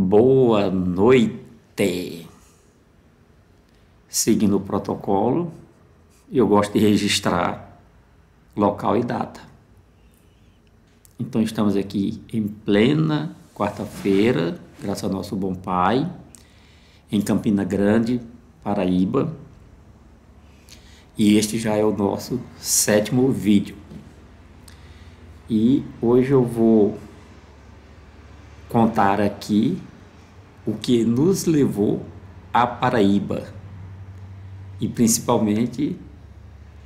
Boa noite. Seguindo o protocolo, eu gosto de registrar local e data. Então estamos aqui em plena quarta-feira, graças ao nosso bom Pai, em Campina Grande, Paraíba. E este já é o nosso 7º vídeo. E hoje eu vou contar aqui o que nos levou à Paraíba e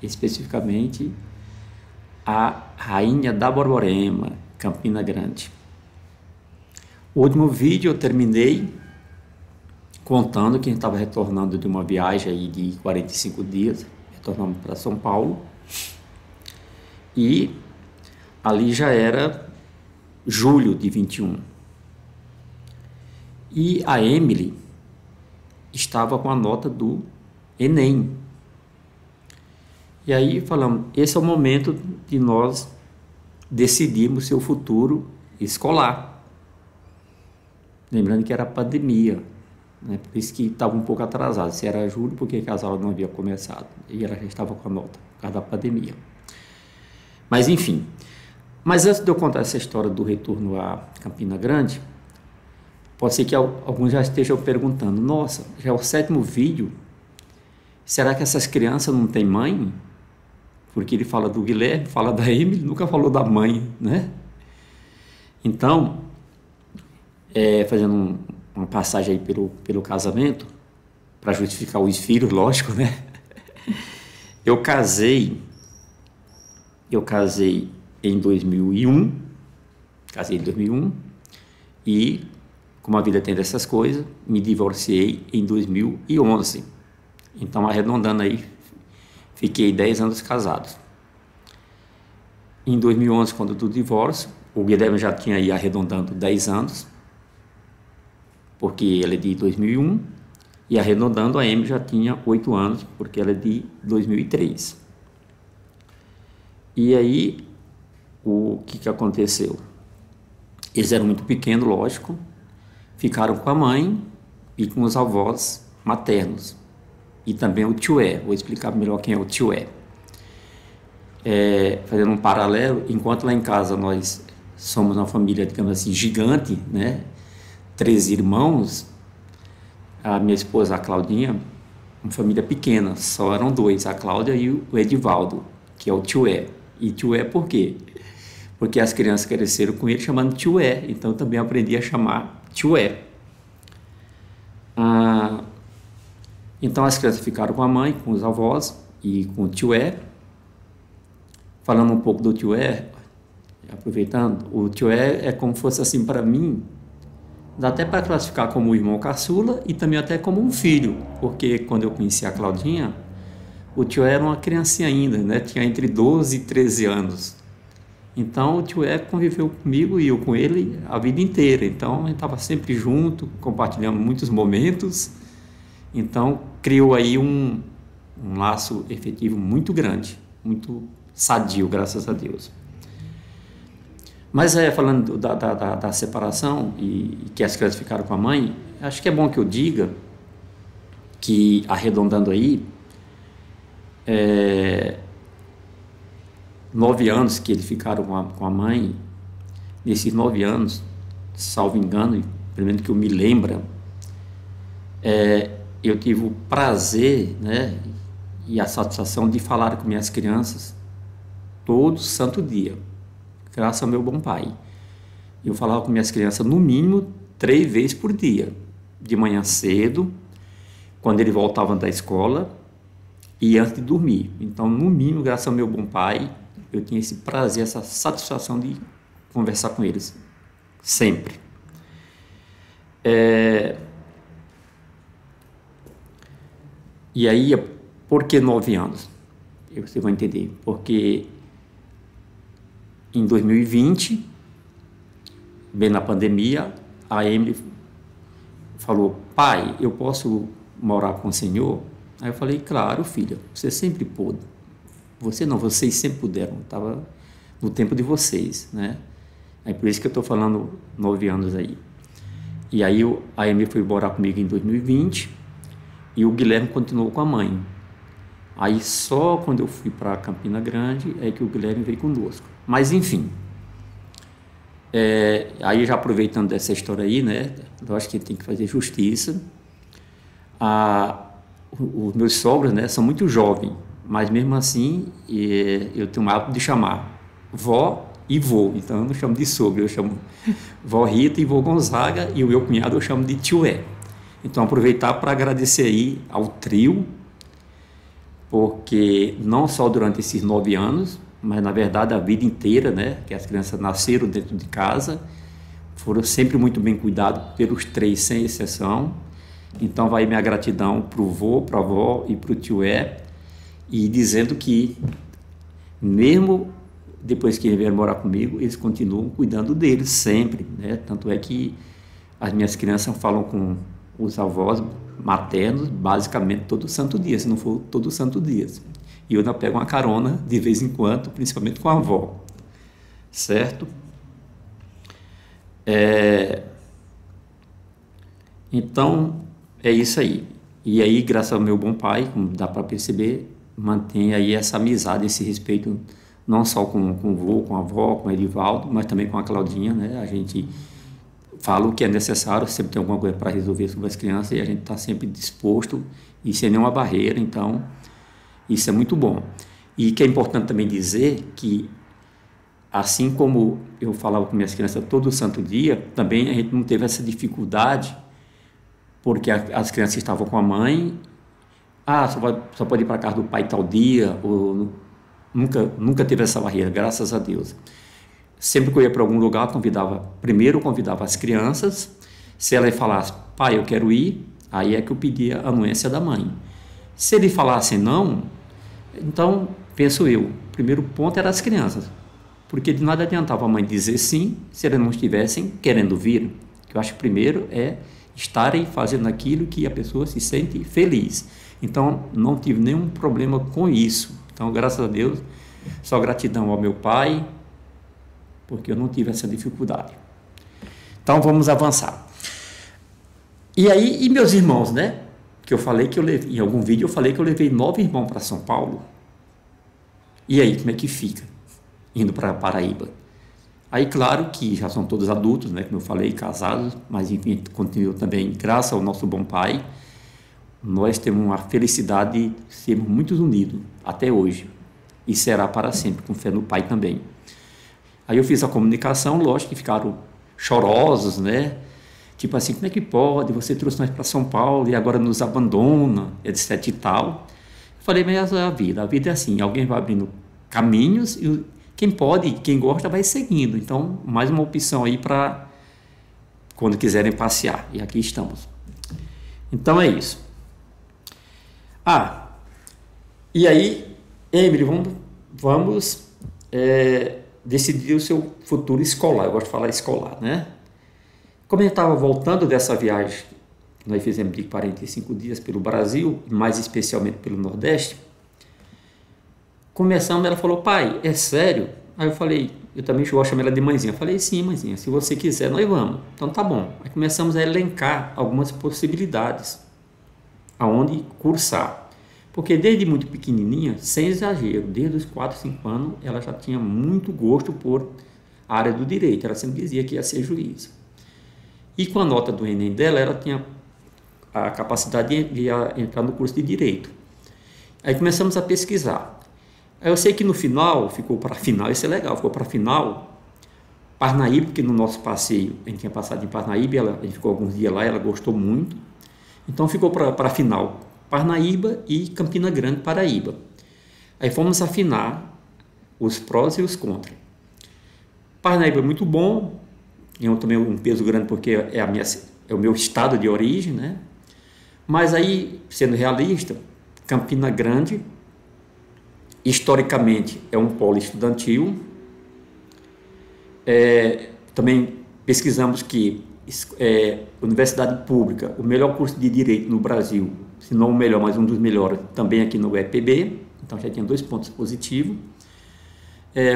especificamente a Rainha da Borborema, Campina Grande. O último vídeo eu terminei contando que a gente estava retornando de uma viagem aí de 45 dias, retornando para São Paulo, e ali já era julho de 21. E a Emily estava com a nota do Enem. E aí falamos, esse é o momento de nós decidirmos seu futuro escolar. Lembrando que era pandemia, né? Por isso que estava um pouco atrasado. Se era julho, porque as aulas não haviam começado. E ela já estava com a nota, por causa da pandemia. Mas enfim. Mas antes de eu contar essa história do retorno a Campina Grande, pode ser que alguns já estejam perguntando, nossa, já é o 7º vídeo, será que essas crianças não têm mãe? Porque ele fala do Guilherme, fala da Emily, nunca falou da mãe, né? Então, fazendo uma passagem aí pelo casamento, para justificar os filhos, lógico, né? Eu casei em 2001, e como a vida tem dessas coisas, me divorciei em 2011. Então, arredondando aí, fiquei 10 anos casado. Em 2011, quando do divórcio, o Guilherme já tinha aí arredondando 10 anos, porque ele é de 2001, e arredondando a Emily já tinha 8 anos, porque ela é de 2003. E aí, o que aconteceu? Eles eram muito pequenos, lógico, ficaram com a mãe e com os avós maternos. E também o tioé. Vou explicar melhor quem é o tioé. Fazendo um paralelo, enquanto lá em casa nós somos uma família, digamos assim, gigante, né? 13 irmãos, a minha esposa, a Claudinha, uma família pequena, só eram 2, a Cláudia e o Edivaldo, que é o tioé. E tioé por quê? Porque as crianças cresceram com ele chamando tioé, então eu também aprendi a chamar tioé. Então as crianças ficaram com a mãe, com os avós e com o tioé. Falando um pouco do tioé, aproveitando, o tioé é como fosse assim para mim, dá até para classificar como um irmão caçula e também até como um filho, porque quando eu conheci a Claudinha, o tioé era uma criancinha ainda, né? Tinha entre 12 e 13 anos. Então o tioé conviveu comigo e eu com ele a vida inteira. Então a gente estava sempre junto, compartilhando muitos momentos. Então criou aí um laço efetivo muito grande, muito sadio, graças a Deus. Mas falando da separação e que as crianças ficaram com a mãe, acho que é bom que eu diga que, arredondando aí, 9 anos que eles ficaram com a mãe, nesses 9 anos, salvo engano, pelo menos que eu me lembro, eu tive o prazer, né, e a satisfação de falar com minhas crianças todo santo dia, graças ao meu bom Pai. Eu falava com minhas crianças no mínimo 3 vezes por dia, de manhã cedo, quando eles voltavam da escola e antes de dormir. Então, no mínimo, graças ao meu bom Pai, eu tinha esse prazer, essa satisfação de conversar com eles, sempre. E aí, por que 9 anos? Você vai entender. Porque em 2020, bem na pandemia, a Emily falou, pai, eu posso morar com o senhor? Aí eu falei, claro, filha, você sempre pôde. Você não, vocês sempre puderam, estava no tempo de vocês, né? É por isso que eu estou falando 9 anos aí. E aí a Amy foi morar comigo em 2020 e o Guilherme continuou com a mãe. Aí só quando eu fui para Campina Grande é que o Guilherme veio conosco. Mas enfim, aí já aproveitando dessa história aí, né? Eu acho que tem que fazer justiça. Os meus sogros, né, são muito jovens, mas mesmo assim eu tenho o hábito de chamar vó e vô. Então eu não chamo de sogro, eu chamo vó Rita e vô Gonzaga, e o meu cunhado eu chamo de tio É. Então aproveitar para agradecer aí ao trio, porque não só durante esses 9 anos, mas na verdade a vida inteira, né, que as crianças nasceram dentro de casa, foram sempre muito bem cuidados pelos 3, sem exceção. Então vai minha gratidão para o vô, para a avó e para o tio É, e dizendo que mesmo depois que vieram morar comigo, eles continuam cuidando deles sempre, né? Tanto é que as minhas crianças falam com os avós maternos basicamente todo santo dia, se não for todo santo dia. E eu ainda pego uma carona de vez em quando, principalmente com a avó, certo? Então, é isso aí. E aí, graças ao meu bom pai, como dá para perceber, mantém aí essa amizade, esse respeito, não só com o vô, com a avó, com o Edivaldo, mas também com a Claudinha, né? A gente fala o que é necessário, sempre tem alguma coisa para resolver sobre as crianças e a gente está sempre disposto e sem nenhuma barreira, então isso é muito bom. E que é importante também dizer que, assim como eu falava com minhas crianças todo santo dia, também a gente não teve essa dificuldade, porque as crianças estavam com a mãe, só pode ir para a casa do pai tal dia, ou nunca teve essa barreira, graças a Deus. Sempre que eu ia para algum lugar, primeiro eu convidava as crianças, se ela falasse, pai, eu quero ir, aí é que eu pedia a anuência da mãe. Se ele falasse não, então, penso eu, o primeiro ponto era as crianças, porque de nada adiantava a mãe dizer sim, se elas não estivessem querendo vir, que eu acho que primeiro é estarem fazendo aquilo que a pessoa se sente feliz. Então, não tive nenhum problema com isso. Então, graças a Deus, só gratidão ao meu pai, porque eu não tive essa dificuldade. Então, vamos avançar. E aí, meus irmãos, né? Que eu falei que em algum vídeo eu falei que eu levei 9 irmãos para São Paulo. E aí, como é que fica? Indo para Paraíba. Aí, claro que já são todos adultos, né? Como eu falei, casados, mas enfim, continuo também, graças ao nosso bom pai, nós temos uma felicidade de sermos muito unidos até hoje. E será para sempre, com fé no pai também. Aí eu fiz a comunicação, lógico que ficaram chorosos, né? Tipo assim, como é que pode? Você trouxe nós para São Paulo e agora nos abandona, etc e tal. Eu falei, mas a vida é assim, alguém vai abrindo caminhos e quem pode, quem gosta, vai seguindo. Então, mais uma opção aí para quando quiserem passear. E aqui estamos. Então, é isso. E aí, Emily, vamos decidir o seu futuro escolar. Eu gosto de falar escolar, né? Como eu estava voltando dessa viagem, nós fizemos de 45 dias pelo Brasil, mais especialmente pelo Nordeste, começando, ela falou, pai, é sério? Aí eu falei, eu também gosto de chamar ela de mãezinha. Eu falei, sim, mãezinha, se você quiser, nós vamos. Então tá bom. Aí começamos a elencar algumas possibilidades aonde cursar. Porque desde muito pequenininha, sem exagero, desde os 4, 5 anos, ela já tinha muito gosto por área do direito. Ela sempre dizia que ia ser juiz. E com a nota do Enem dela, ela tinha a capacidade de entrar no curso de Direito. Aí começamos a pesquisar. Aí eu sei que no final, ficou para final, isso é legal, ficou para final, Parnaíba, porque no nosso passeio, a gente tinha passado em Parnaíba, a gente ficou alguns dias lá, ela gostou muito. Então ficou para final, Parnaíba e Campina Grande, Paraíba. Aí fomos afinar os prós e os contras. Parnaíba é muito bom, tem também um peso grande porque é o meu estado de origem, né? Mas aí, sendo realista, Campina Grande, historicamente, é um polo estudantil. Também pesquisamos que universidade pública, o melhor curso de Direito no Brasil, se não o melhor, mas um dos melhores, também aqui no EPB, então já tinha 2 pontos positivos.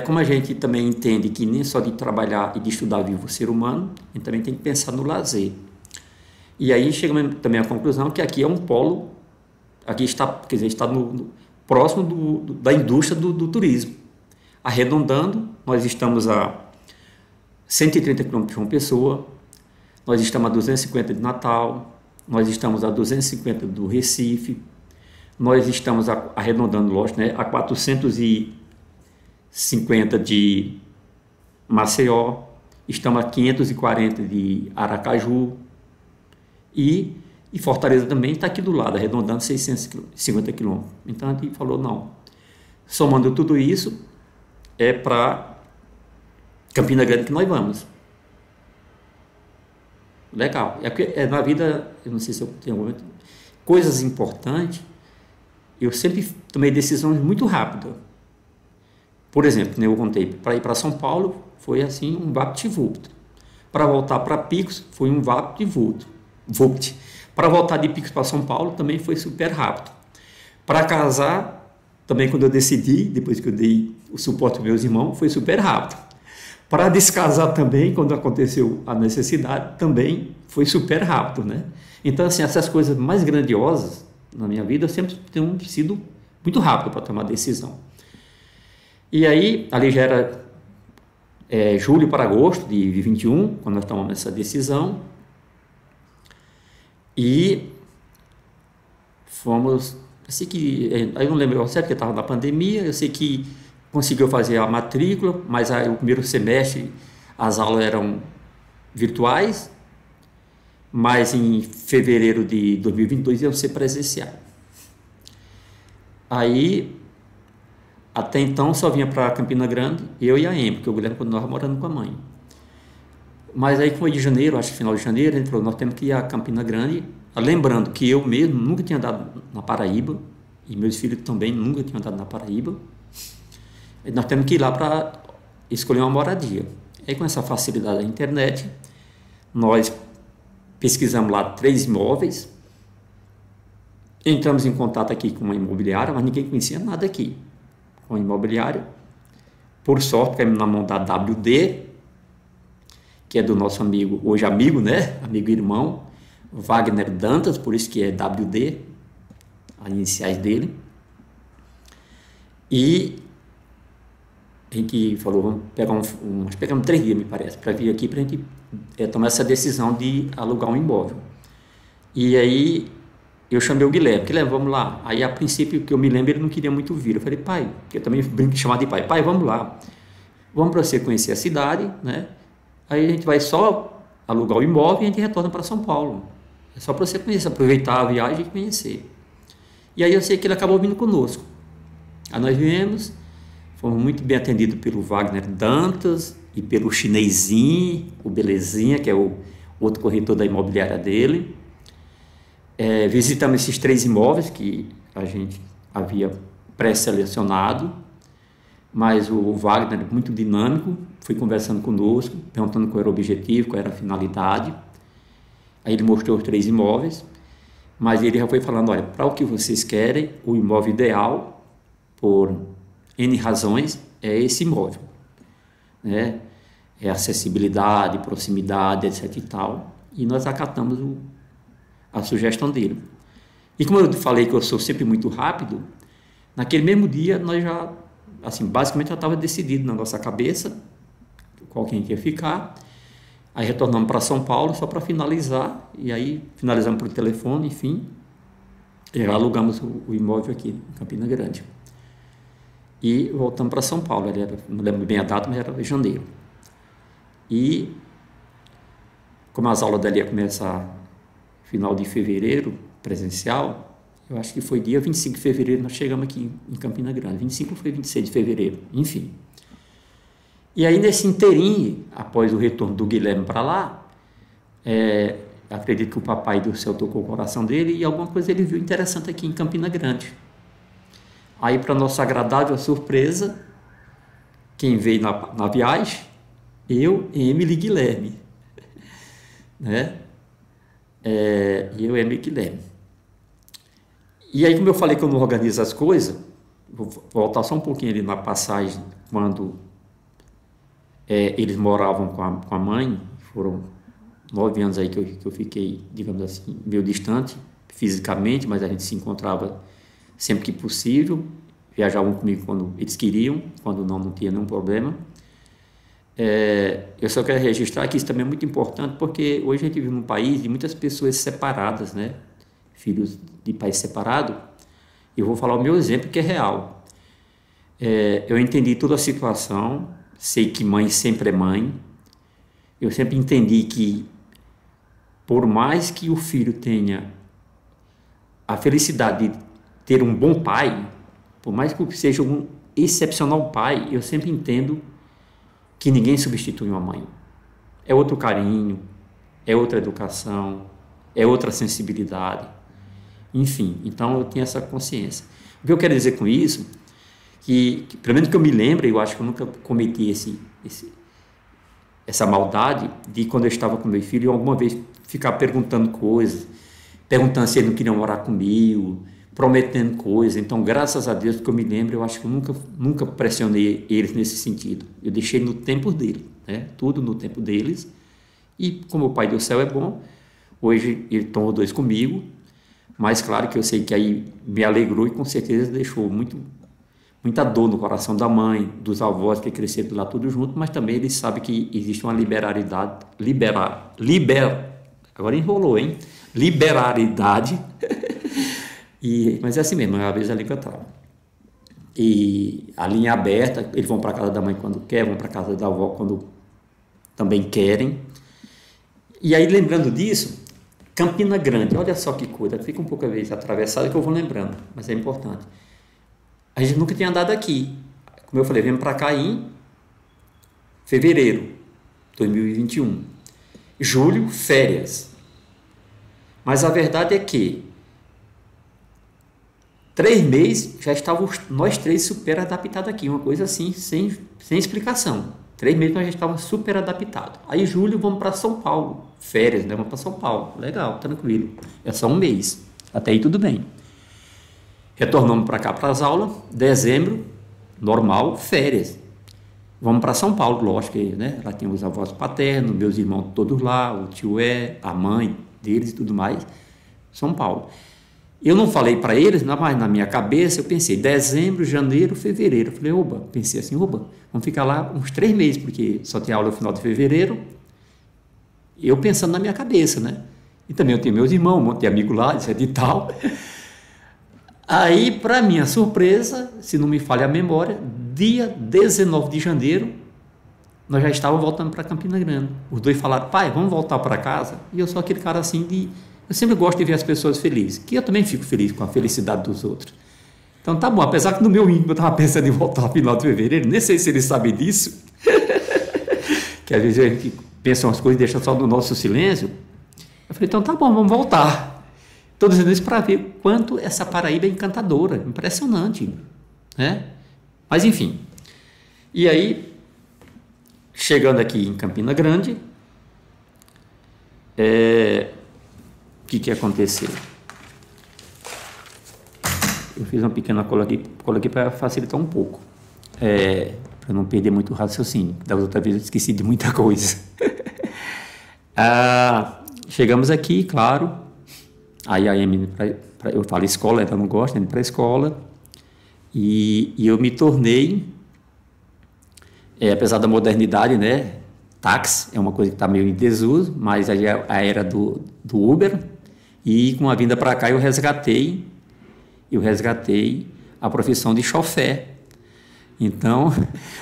Como a gente também entende que nem só de trabalhar e de estudar vive o ser humano, a gente também tem que pensar no lazer. E aí chegamos também à conclusão que aqui é um polo, aqui está, quer dizer, está próximo da indústria do turismo. Arredondando, nós estamos a 130 quilômetros de João Pessoa, nós estamos a 250 de Natal, nós estamos a 250 do Recife, nós estamos arredondando, lógico, né, a 450 de Maceió, estamos a 540 de Aracaju e Fortaleza também está aqui do lado, arredondando 650 quilômetros. Então a gente falou, não, somando tudo isso, é para Campina Grande que nós vamos. Legal. É porque na vida, eu não sei se eu tenho alguma coisas importantes, eu sempre tomei decisões muito rápidas. Por exemplo, eu contei, para ir para São Paulo foi assim um vapt-vupt. Para voltar para Picos foi um vapt-vupt. Para voltar de Picos para São Paulo também foi super rápido. Para casar, também quando eu decidi, depois que eu dei o suporte aos meus irmãos, foi super rápido. Para descasar também, quando aconteceu a necessidade, também foi super rápido, né? Então, assim, essas coisas mais grandiosas na minha vida, eu sempre tenho sido muito rápido para tomar decisão. E aí, ali já era julho para agosto de 21, quando nós tomamos essa decisão. E fomos, eu sei que, aí eu não lembro certo, porque estava na pandemia, eu sei que conseguiu fazer a matrícula, mas aí, o primeiro semestre as aulas eram virtuais, mas em fevereiro de 2022 iam ser presenciais. Aí, até então, só vinha para Campina Grande, eu e a Emma, porque o Guilherme continuava morando com a mãe. Mas aí, foi de janeiro, acho que final de janeiro, a gente falou, nós temos que ir a Campina Grande, lembrando que eu mesmo nunca tinha andado na Paraíba, e meus filhos também nunca tinham andado na Paraíba. Nós temos que ir lá para escolher uma moradia. Aí, com essa facilidade da internet, nós pesquisamos lá 3 imóveis, entramos em contato aqui com uma imobiliária, mas ninguém conhecia nada aqui com a imobiliária. Por sorte, caímos na mão da WD, que é do nosso amigo, hoje amigo, né? Amigo e irmão, Wagner Dantas, por isso que é WD, as iniciais dele. E a gente falou, vamos pegar nós pegamos 3 dias, me parece, para vir aqui para a gente tomar essa decisão de alugar um imóvel. E aí eu chamei o Guilherme, vamos lá. Aí a princípio, que eu me lembro, ele não queria muito vir. Eu falei, pai, que eu também brinco de chamar de pai, vamos lá, vamos para você conhecer a cidade, né? Aí a gente vai só alugar o imóvel e a gente retorna para São Paulo. É só para você conhecer, aproveitar a viagem e conhecer. E aí eu sei que ele acabou vindo conosco. Aí nós viemos, fomos muito bem atendidos pelo Wagner Dantas e pelo Chinesinho, o Belezinha, que é o outro corretor da imobiliária dele. Visitamos esses 3 imóveis que a gente havia pré-selecionado, mas o Wagner, muito dinâmico, foi conversando conosco, perguntando qual era o objetivo, qual era a finalidade. Aí ele mostrou os 3 imóveis, mas ele já foi falando, olha, para o que vocês querem, o imóvel ideal, por N razões, é esse imóvel, né? É acessibilidade, proximidade, etc e tal. E nós acatamos a sugestão dele. E como eu falei que eu sou sempre muito rápido, naquele mesmo dia nós já, assim, basicamente já estava decidido na nossa cabeça qual que a gente ia ficar. Aí retornamos para São Paulo só para finalizar, e aí finalizamos por telefone, enfim, e alugamos o imóvel aqui em Campina Grande. E voltamos para São Paulo, não lembro bem a data, mas era janeiro. E como as aulas dali ia começar final de fevereiro, presencial, eu acho que foi dia 25 de fevereiro, nós chegamos aqui em Campina Grande. 25 foi 26 de fevereiro, enfim. E aí, nesse inteirinho, após o retorno do Guilherme para lá, acredito que o papai do céu tocou o coração dele e alguma coisa ele viu interessante aqui em Campina Grande. Aí, para nossa agradável surpresa, quem veio na viagem, eu, Emily e Guilherme, né? Eu, Emily e Guilherme. E aí, como eu falei que eu não organizo as coisas, vou voltar só um pouquinho ali na passagem, quando eles moravam com a mãe, foram 9 anos aí que eu fiquei, digamos assim, meio distante fisicamente, mas a gente se encontrava sempre que possível, viajavam comigo quando eles queriam, quando não tinha nenhum problema. Eu só quero registrar que isso também é muito importante, porque hoje a gente vive num país de muitas pessoas separadas, né? Filhos de pais separados. E eu vou falar o meu exemplo, que é real. Eu entendi toda a situação, sei que mãe sempre é mãe. Eu sempre entendi que, por mais que o filho tenha a felicidade de ter um bom pai, por mais que seja um excepcional pai, eu sempre entendo que ninguém substitui uma mãe. É outro carinho, é outra educação, é outra sensibilidade. Enfim, então eu tenho essa consciência. O que eu quero dizer com isso, que pelo menos que eu me lembre, eu acho que eu nunca cometi essa maldade de, quando eu estava com meu filho, alguma vez ficar perguntando coisas, perguntando se ele não queria morar comigo, prometendo coisas. Então, graças a Deus, que eu me lembro, eu acho que eu nunca pressionei eles nesse sentido. Eu deixei no tempo dele, né? Tudo no tempo deles. E como o Pai do Céu é bom, hoje ele tomou 2 comigo, mas claro que eu sei que aí me alegrou e com certeza deixou muita dor no coração da mãe, dos avós que cresceram lá tudo junto, mas também eles sabem que existe uma agora enrolou, hein? Liberalidade. Mas é assim mesmo, às vezes a língua trava. E a linha é aberta, eles vão para a casa da mãe quando querem, vão para a casa da avó quando também querem. E aí, lembrando disso, Campina Grande, olha só que coisa, fica um pouco a vez atravessada que eu vou lembrando, mas é importante. A gente nunca tinha andado aqui. Como eu falei, viemos para cá em fevereiro de 2021. Julho, férias. Mas a verdade é que 3 meses já estávamos nós 3 super adaptados aqui, uma coisa assim, sem explicação. 3 meses nós já estávamos super adaptados. Aí, julho, vamos para São Paulo. Férias, né? Vamos para São Paulo. Legal, tranquilo. É só 1 mês. Até aí tudo bem. Retornamos para cá para as aulas. Dezembro, normal, férias. Vamos para São Paulo, lógico, né? Lá tem os avós paternos, meus irmãos todos lá, o tio a mãe deles e tudo mais. São Paulo. Eu não falei para eles, mas na minha cabeça eu pensei dezembro, janeiro, fevereiro. Eu falei, pensei assim, vamos ficar lá uns 3 meses, porque só tem aula no final de fevereiro. Eu pensando na minha cabeça, né? E também eu tenho meus irmãos, um monte de amigo lá, etc e tal. Aí, para minha surpresa, se não me falha a memória, dia 19 de janeiro, nós já estávamos voltando para Campina Grande. Os 2 falaram, pai, vamos voltar para casa? E eu sou aquele cara assim eu sempre gosto de ver as pessoas felizes, que eu também fico feliz com a felicidade dos outros. Então tá bom, apesar que no meu íntimo eu estava pensando em voltar no final de fevereiro, nem sei se eles sabem disso, que às vezes a gente pensa umas coisas e deixa só no nosso silêncio. Eu falei, então tá bom, vamos voltar. Estou dizendo isso para ver quanto essa Paraíba é encantadora, impressionante, né? Mas enfim, e aí, chegando aqui em Campina Grande, o que aconteceu? Eu fiz uma pequena cola aqui para facilitar um pouco, para não perder muito o raciocínio. Da outra vez eu esqueci de muita coisa. Chegamos aqui, claro. Aí a Emily, eu falo escola, ela não gosta, indo para a escola. E eu me tornei, apesar da modernidade, né? Táxi é uma coisa que está meio em desuso, mas aí é a era do Uber. E com a vinda para cá eu resgatei a profissão de chofer. Então,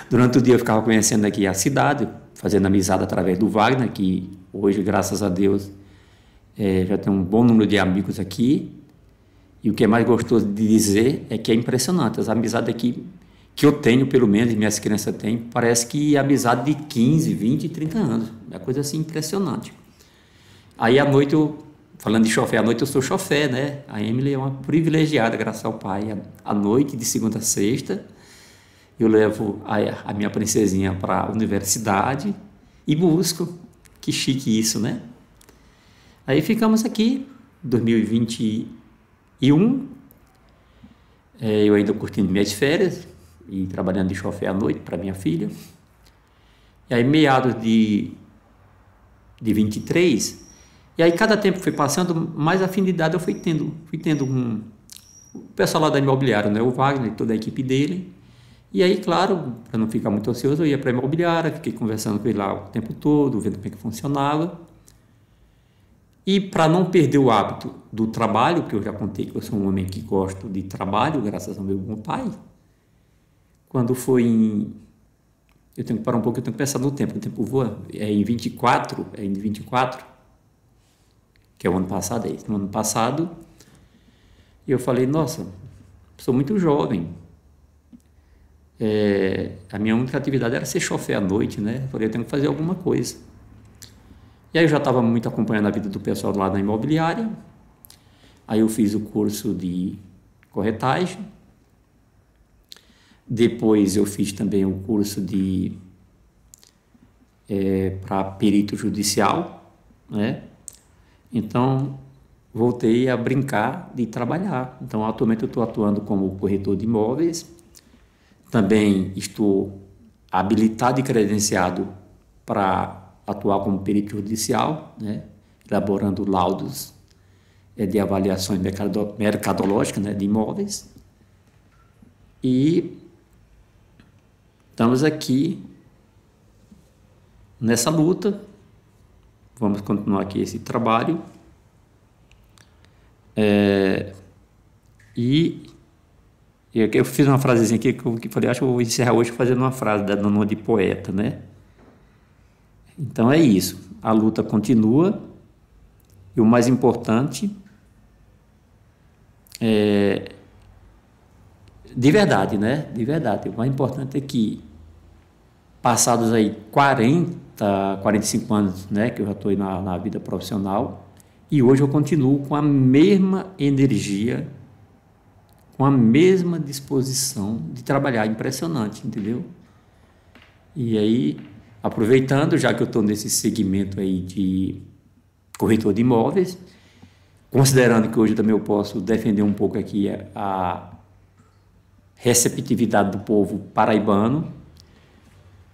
durante o dia eu ficava conhecendo aqui a cidade, fazendo amizade através do Wagner, que hoje, graças a Deus, já tem um bom número de amigos aqui. E o que é mais gostoso de dizer é que é impressionante. As amizades aqui que eu tenho, pelo menos, e minhas crianças têm, parece que é amizade de 15, 20, 30 anos. É uma coisa assim impressionante. Aí à noite falando de chofer, à noite eu sou chofer, né? A Emily é uma privilegiada, graças ao pai. À noite, de segunda a sexta, eu levo a minha princesinha para a universidade e busco. Que chique isso, né? Aí ficamos aqui, 2021, eu ainda curtindo minhas férias e trabalhando de chofer à noite para minha filha. E aí, meados de de 23. E aí cada tempo foi passando, mais afinidade eu fui tendo. Fui tendo o pessoal lá da imobiliária, né? O Wagner e toda a equipe dele. E aí, claro, para não ficar muito ansioso, eu ia para a imobiliária, fiquei conversando com ele lá o tempo todo, vendo como é que funcionava. E para não perder o hábito do trabalho, que eu já contei que eu sou um homem que gosto de trabalho, graças ao meu bom pai, quando foi em... Eu tenho que parar um pouco, eu tenho que pensar no tempo, o tempo voa. É em 24, que é o ano passado, no ano passado, e eu falei, nossa, sou muito jovem. A minha única atividade era ser chofer à noite, né? Eu falei, eu tenho que fazer alguma coisa. E aí eu já estava muito acompanhando a vida do pessoal lá na imobiliária. Aí eu fiz o curso de corretagem. Depois eu fiz também o curso de para perito judicial, né? Então voltei a brincar de trabalhar. Então atualmente eu estou atuando como corretor de imóveis. Também estou habilitado e credenciado para atuar como perito judicial, né? Elaborando laudos de avaliações mercadológicas, né? De imóveis. E estamos aqui nessa luta, vamos continuar aqui esse trabalho. E eu fiz uma frasezinha aqui que eu falei, acho que eu vou encerrar hoje fazendo uma frase da Nona de poeta, né? Então é isso, a luta continua e o mais importante de verdade, né? De verdade, o mais importante é que passados aí 45 anos, né, que eu já estou na vida profissional, e hoje eu continuo com a mesma energia, com a mesma disposição de trabalhar, impressionante, entendeu? E aí, aproveitando, já que eu estou nesse segmento aí de corretor de imóveis, considerando que hoje também eu posso defender um pouco aqui a receptividade do povo paraibano,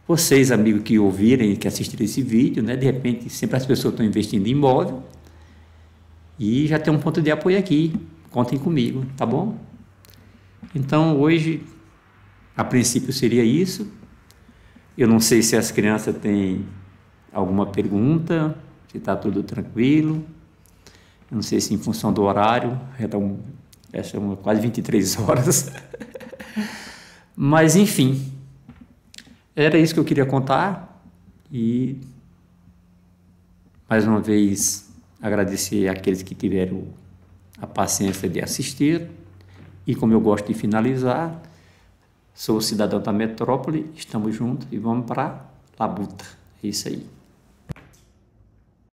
vocês, amigos que ouvirem e que assistirem esse vídeo, né, de repente sempre as pessoas estão investindo em imóvel e já tem um ponto de apoio aqui, contem comigo, tá bom? Então hoje, a princípio seria isso. Eu não sei se as crianças têm alguma pergunta, se está tudo tranquilo. Eu não sei se em função do horário, são quase 23 horas. Mas enfim, era isso que eu queria contar e mais uma vez agradecer àqueles que tiveram a paciência de assistir e como eu gosto de finalizar, sou cidadão da metrópole, estamos juntos e vamos para a labuta. É isso aí.